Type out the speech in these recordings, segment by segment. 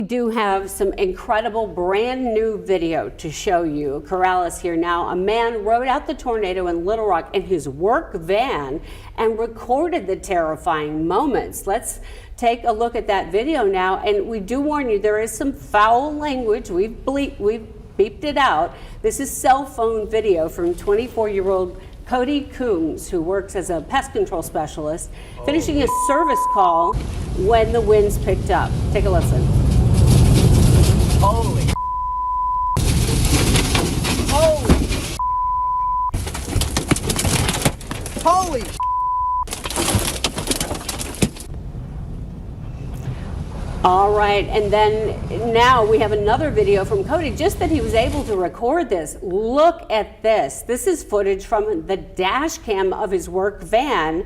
We do have some incredible brand new video to show you. Corrales here now. A man rode out the tornado in Little Rock in his work van and recorded the terrifying moments. Let's take a look at that video now. And we do warn you, there is some foul language. We've beeped it out. This is cell phone video from 24-year-old Cody Coombs, who works as a pest control specialist, finishing his service call when the winds picked up. Take a listen. Holy. Holy. Holy. All right, and then now we have another video from Cody, just that he was able to record this. Look at this. This is footage from the dash cam of his work van.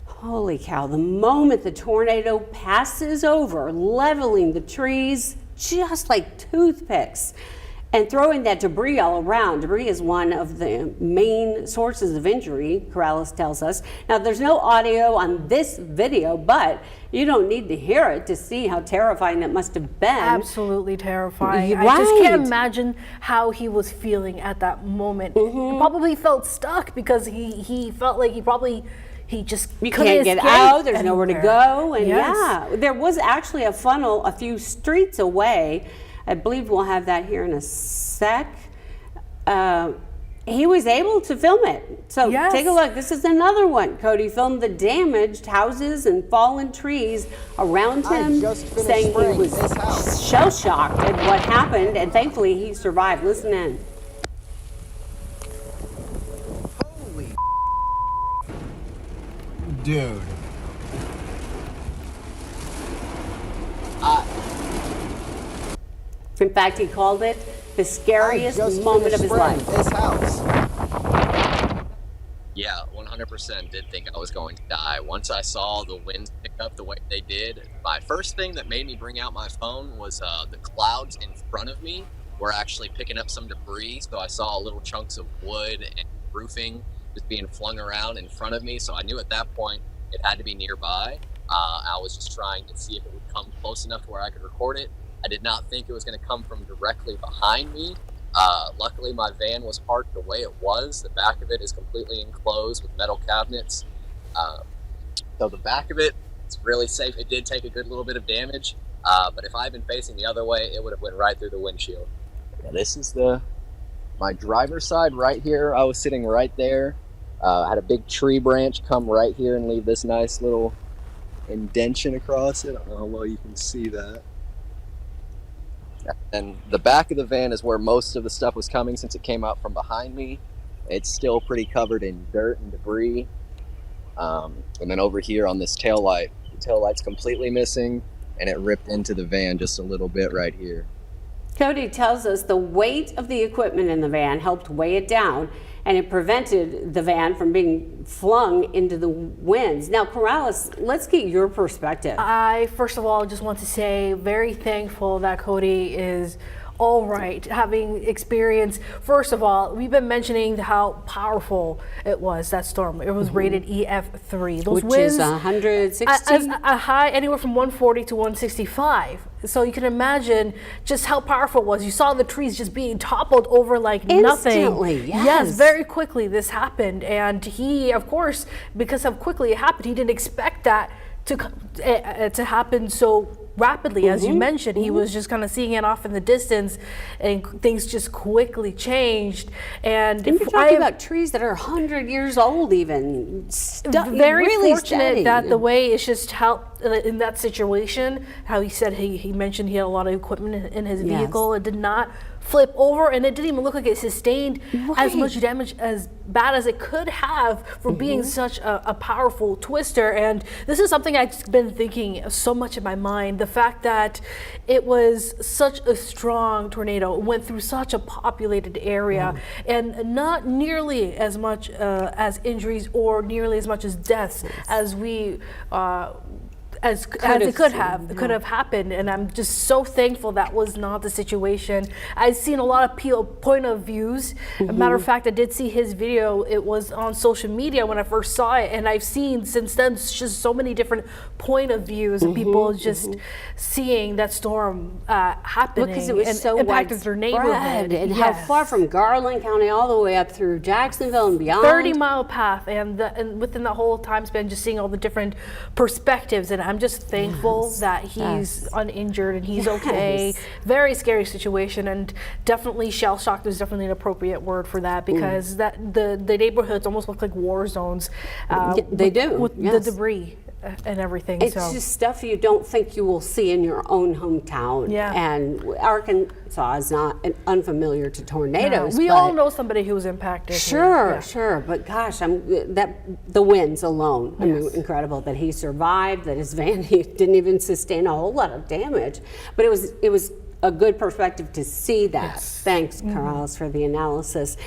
Holy cow, the moment the tornado passes over, leveling the trees just like toothpicks and throwing that debris all around. Debris is one of the main sources of injury, Corrales tells us. Now, there's no audio on this video, but you don't need to hear it to see how terrifying it must have been. Absolutely terrifying. Right. I just can't imagine how he was feeling at that moment. He probably felt stuck because he felt like he just you can't get out, there's nowhere to go, and yes. yeah, there was actually a funnel a few streets away. I believe we'll have that here in a sec. He was able to film it. So yes. Take a look. This is another one. Cody filmed the damaged houses and fallen trees around him, saying he was shell-shocked at what happened, and thankfully he survived. Listen in. Holy. Dude. In fact, he called it the scariest moment of his life. This house. Yeah, 100% did think I was going to die. Once I saw the winds pick up the way they did, my first thing that made me bring out my phone was the clouds in front of me were actually picking up some debris. So I saw little chunks of wood and roofing just being flung around in front of me. So I knew at that point it had to be nearby. I was just trying to see if it would come close enough to where I could record it. I did not think it was going to come from directly behind me. Luckily, my van was parked the way it was. The back of it is completely enclosed with metal cabinets. So the back of it is really safe. It did take a good little bit of damage, but if I had been facing the other way, it would have went right through the windshield. Yeah, this is my driver's side right here. I was sitting right there. I had a big tree branch come right here and leave this nice little indentation across it. I don't know how well you can see that. And the back of the van is where most of the stuff was coming since it came out from behind me. It's still pretty covered in dirt and debris. And then over here on this taillight, the taillight's completely missing and it ripped into the van just a little bit right here. Cody tells us the weight of the equipment in the van helped weigh it down, and it prevented the van from being flung into the winds. Now, Corrales, let's get your perspective. I, first of all, just want to say very thankful that Cody is all right, having experienced. First of all, we've been mentioning how powerful it was, that storm. It was rated EF3. Those Which winds, is 160? a high anywhere from 140 to 165. So you can imagine just how powerful it was. You saw the trees just being toppled over like Instantly, nothing. yes. Very quickly this happened. And he, of course, because of how quickly it happened, he didn't expect that to happen so rapidly. As you mentioned, he was just kind of seeing it off in the distance, and things just quickly changed. And you're talking about trees that are 100 years old, even. Very really fortunate steady. that the way it's just helped in that situation. How he said he mentioned he had a lot of equipment in his vehicle. It did not flip over, and it didn't even look like it sustained as much damage as bad as it could have for being such a powerful twister. And this is something I've been thinking so much in my mind, the fact that it was such a strong tornado, it went through such a populated area, and not nearly as much as injuries or nearly as much as deaths as we as Could it have could seen, have. It could have happened, and I'm just so thankful that was not the situation. I've seen a lot of point of views. A matter of fact, I did see his video. It was on social media when I first saw it, and I've seen since then just so many different point of views of people just seeing that storm happening Because it was and so impacted their neighborhood. widespread, and how far from Garland County all the way up through Jacksonville and beyond. 30-mile path, and within the whole time span, just seeing all the different perspectives, and I'm just thankful that he's uninjured and he's okay. Very scary situation, and definitely shell shocked is definitely an appropriate word for that, because that the neighborhoods almost look like war zones. They do, with yes. the debris and everything. It's so. just stuff you don't think you will see in your own hometown. Yeah. And Arkansas is not unfamiliar to tornadoes. We but all know somebody who was impacted. Sure, Yeah. sure. But gosh, the winds alone. I mean, incredible that he survived. That his van he didn't even sustain a whole lot of damage. But it was a good perspective to see that. Thanks, Carlos, for the analysis.